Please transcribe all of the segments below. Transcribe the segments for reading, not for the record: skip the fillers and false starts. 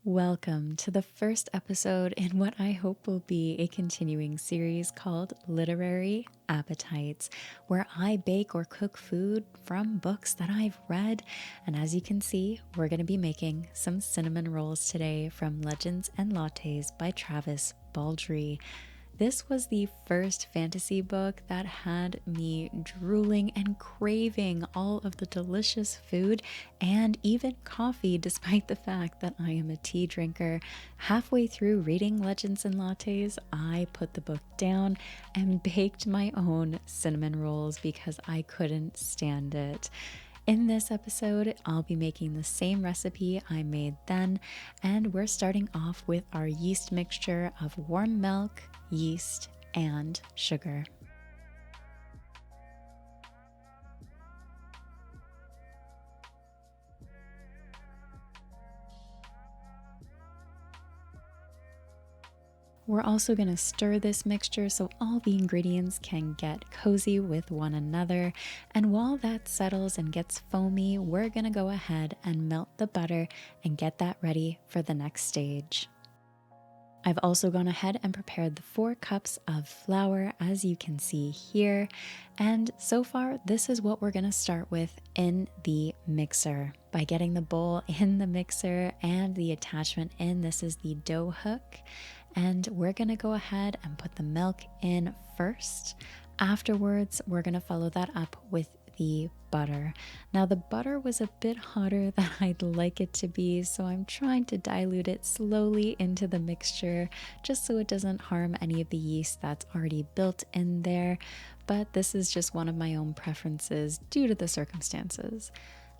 Welcome to the first episode in what I hope will be a continuing series called Literary Appetites, where I bake or cook food from books that I've read. And as you can see, we're going to be making some cinnamon rolls today from Legends and Lattes by Travis Baldree. This was the first fantasy book that had me drooling and craving all of the delicious food and even coffee, despite the fact that I am a tea drinker. Halfway through reading Legends and Lattes, I put the book down and baked my own cinnamon rolls because I couldn't stand it. In this episode, I'll be making the same recipe I made then, and we're starting off with our yeast mixture of warm milk, yeast, and sugar. We're also going to stir this mixture so all the ingredients can get cozy with one another. And while that settles and gets foamy, we're going to go ahead and melt the butter and get that ready for the next stage. I've also gone ahead and prepared the 4 cups of flour, as you can see here. And so far, this is what we're going to start with in the mixer. By getting the bowl in the mixer and the attachment in, this is the dough hook. And we're going to go ahead and put the milk in first. Afterwards, we're going to follow that up with the butter. Now the butter was a bit hotter than I'd like it to be, so I'm trying to dilute it slowly into the mixture just so it doesn't harm any of the yeast that's already built in there. But this is just one of my own preferences due to the circumstances.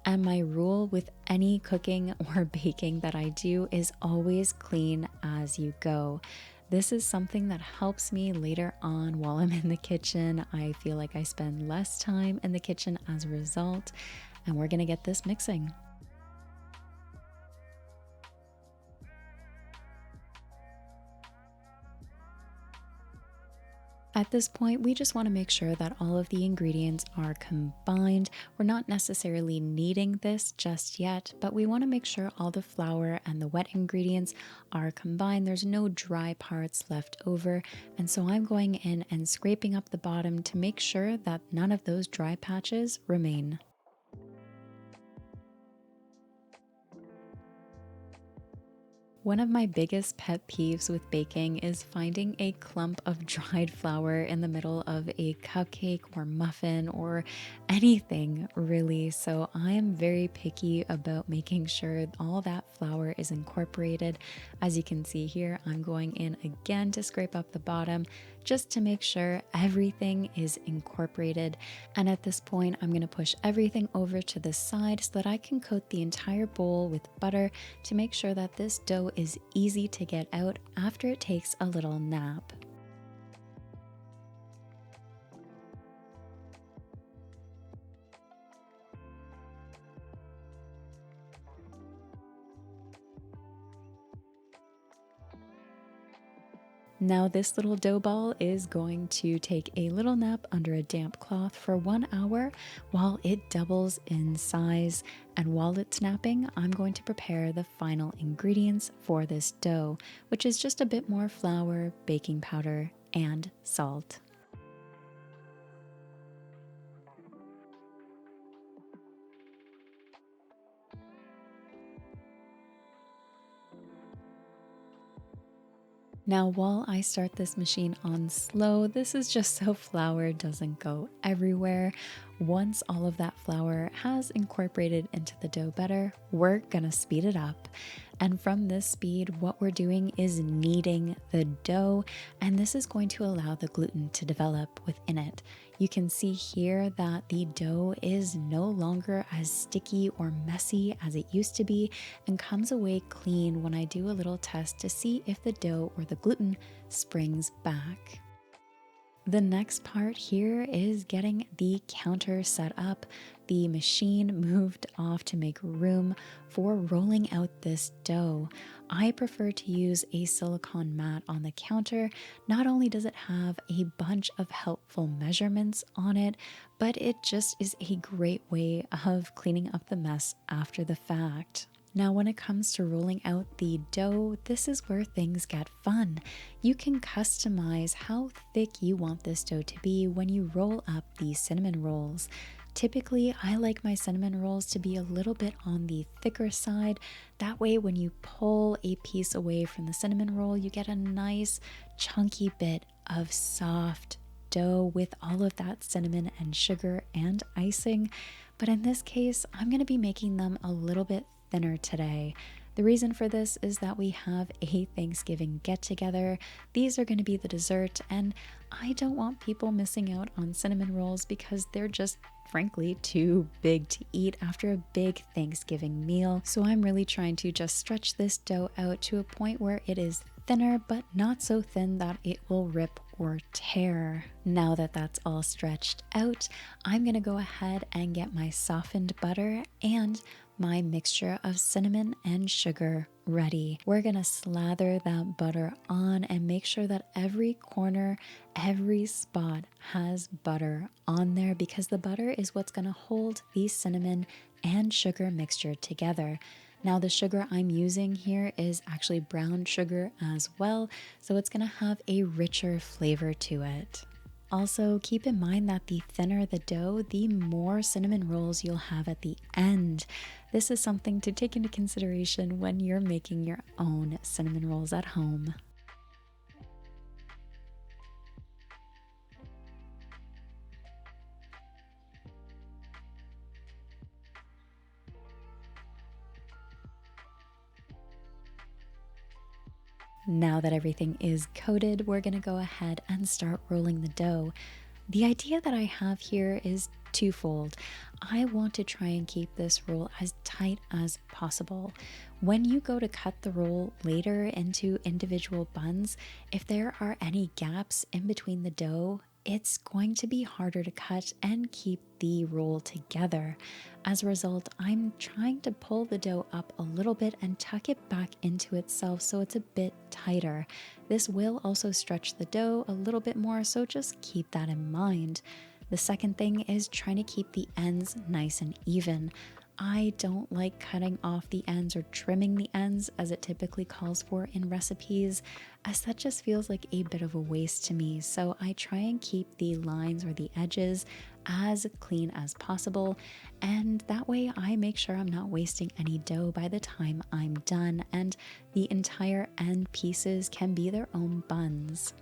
And my rule with any cooking or baking that I do is always clean as you go. This is something that helps me later on while I'm in the kitchen. I feel like I spend less time in the kitchen as a result, and we're gonna get this mixing. At this point, we just want to make sure that all of the ingredients are combined. We're not necessarily kneading this just yet, but we want to make sure all the flour and the wet ingredients are combined. There's no dry parts left over. And so I'm going in and scraping up the bottom to make sure that none of those dry patches remain. One of my biggest pet peeves with baking is finding a clump of dried flour in the middle of a cupcake or muffin or anything really. So I am very picky about making sure all that flour is incorporated. As you can see here, I'm going in again to scrape up the bottom just to make sure everything is incorporated. And at this point, I'm going to push everything over to the side so that I can coat the entire bowl with butter to make sure that this dough is easy to get out after it takes a little nap. Now this little dough ball is going to take a little nap under a damp cloth for 1 hour while it doubles in size. And while it's napping, I'm going to prepare the final ingredients for this dough, which is just a bit more flour, baking powder, and salt. Now, while I start this machine on slow, this is just so flour doesn't go everywhere. Once all of that flour has incorporated into the dough better, we're gonna speed it up. And from this speed, what we're doing is kneading the dough, and this is going to allow the gluten to develop within it. You can see here that the dough is no longer as sticky or messy as it used to be and comes away clean when I do a little test to see if the dough or the gluten springs back. The next part here is getting the counter set up. The machine moved off to make room for rolling out this dough. I prefer to use a silicone mat on the counter. Not only does it have a bunch of helpful measurements on it, but it just is a great way of cleaning up the mess after the fact. Now, when it comes to rolling out the dough, this is where things get fun. You can customize how thick you want this dough to be when you roll up the cinnamon rolls. Typically, I like my cinnamon rolls to be a little bit on the thicker side. That way, when you pull a piece away from the cinnamon roll, you get a nice chunky bit of soft dough with all of that cinnamon and sugar and icing. But in this case, I'm going to be making them a little bit thinner today. The reason for this is that we have a Thanksgiving get together. These are going to be the dessert, and I don't want people missing out on cinnamon rolls because they're just frankly too big to eat after a big Thanksgiving meal. So I'm really trying to just stretch this dough out to a point where it is thinner, but not so thin that it will rip or tear. Now that that's all stretched out, I'm gonna go ahead and get my softened butter and my mixture of cinnamon and sugar ready. We're gonna slather that butter on and make sure that every corner, every spot has butter on there, because the butter is what's gonna hold the cinnamon and sugar mixture together. Now, the sugar I'm using here is actually brown sugar as well, so it's gonna have a richer flavor to it. Also, keep in mind that the thinner the dough, the more cinnamon rolls you'll have at the end. This is something to take into consideration when you're making your own cinnamon rolls at home. Now that everything is coated, we're gonna go ahead and start rolling the dough. The idea that I have here is twofold. I want to try and keep this roll as tight as possible. When you go to cut the roll later into individual buns, if there are any gaps in between the dough, it's going to be harder to cut and keep the roll together. As a result, I'm trying to pull the dough up a little bit and tuck it back into itself so it's a bit tighter. This will also stretch the dough a little bit more, so just keep that in mind. The second thing is trying to keep the ends nice and even. I don't like cutting off the ends or trimming the ends as it typically calls for in recipes, as that just feels like a bit of a waste to me. So I try and keep the lines or the edges as clean as possible, and that way I make sure I'm not wasting any dough by the time I'm done, and the entire end pieces can be their own buns.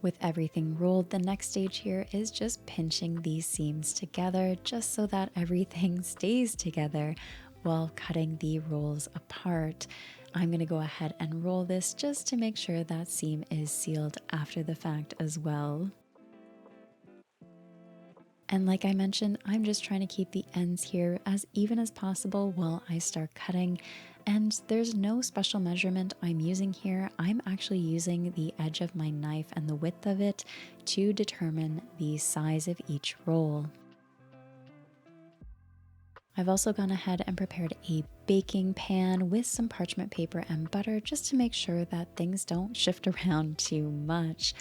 With everything rolled, the next stage here is just pinching these seams together just so that everything stays together while cutting the rolls apart. I'm going to go ahead and roll this just to make sure that seam is sealed after the fact as well. And like I mentioned, I'm just trying to keep the ends here as even as possible while I start cutting. And there's no special measurement I'm using here. I'm actually using the edge of my knife and the width of it to determine the size of each roll. I've also gone ahead and prepared a baking pan with some parchment paper and butter just to make sure that things don't shift around too much.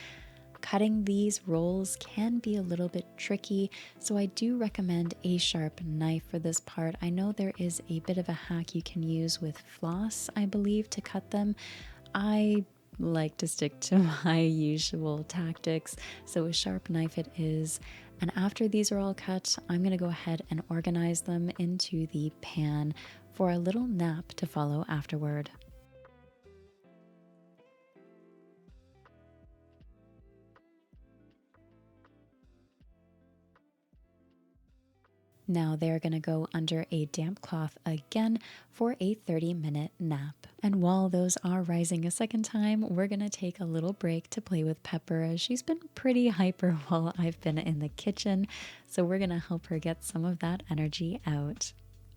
Cutting these rolls can be a little bit tricky, so I do recommend a sharp knife for this part. I know there is a bit of a hack you can use with floss, I believe, to cut them. I like to stick to my usual tactics, so a sharp knife it is. And after these are all cut, I'm going to go ahead and organize them into the pan for a little nap to follow afterward. Now they're going to go under a damp cloth again for a 30-minute nap. And while those are rising a second time, we're going to take a little break to play with Pepper, as she's been pretty hyper while I've been in the kitchen. So we're going to help her get some of that energy out.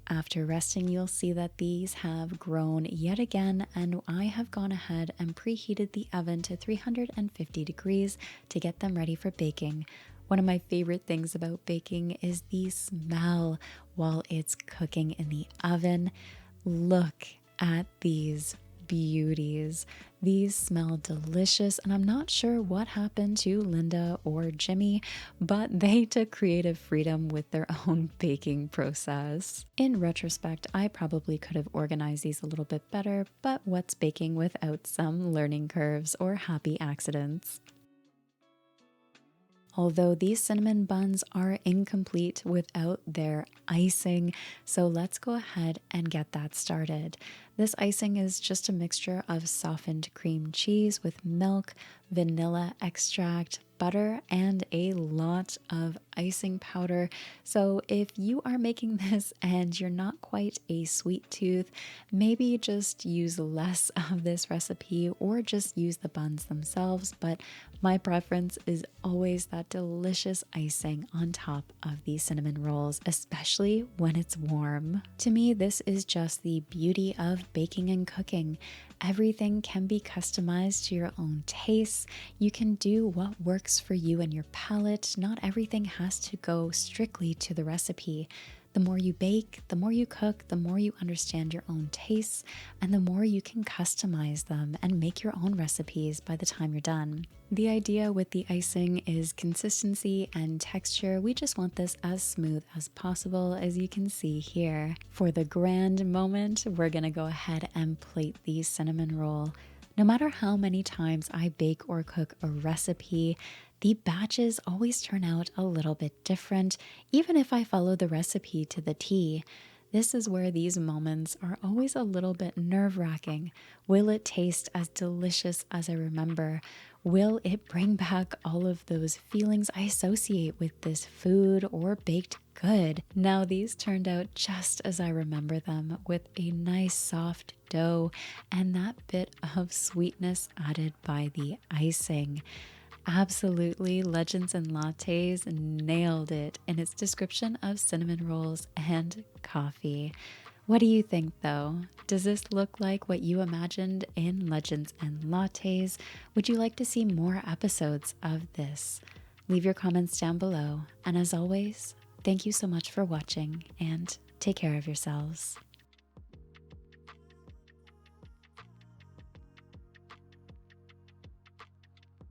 After resting, you'll see that these have grown yet again, and I have gone ahead and preheated the oven to 350 degrees to get them ready for baking. One of my favorite things about baking is the smell while it's cooking in the oven. Look at these beauties. These smell delicious, and I'm not sure what happened to Linda or Jimmy, but they took creative freedom with their own baking process. In retrospect, I probably could have organized these a little bit better, but what's baking without some learning curves or happy accidents? Although these cinnamon buns are incomplete without their icing, so let's go ahead and get that started. This icing is just a mixture of softened cream cheese with milk, vanilla extract, butter, and a lot of icing powder. So if you are making this and you're not quite a sweet tooth, maybe just use less of this recipe or just use the buns themselves. But my preference is always that delicious icing on top of these cinnamon rolls, especially when it's warm. To me, this is just the beauty of baking and cooking. Everything can be customized to your own tastes. You can do what works for you and your palate. Not everything has to go strictly to the recipe. The more you bake, the more you cook, the more you understand your own tastes, and the more you can customize them and make your own recipes by the time you're done. The idea with the icing is consistency and texture. We just want this as smooth as possible, as you can see here. For the grand moment, we're gonna go ahead and plate the cinnamon roll. No matter how many times I bake or cook a recipe, the batches always turn out a little bit different, even if I follow the recipe to the T. This is where these moments are always a little bit nerve-wracking. Will it taste as delicious as I remember? Will it bring back all of those feelings I associate with this food or baked good? Now, these turned out just as I remember them, with a nice soft dough and that bit of sweetness added by the icing. Absolutely, Legends and Lattes nailed it in its description of cinnamon rolls and coffee. What do you think though? Does this look like what you imagined in Legends and Lattes? Would you like to see more episodes of this? Leave your comments down below. And as always, thank you so much for watching and take care of yourselves.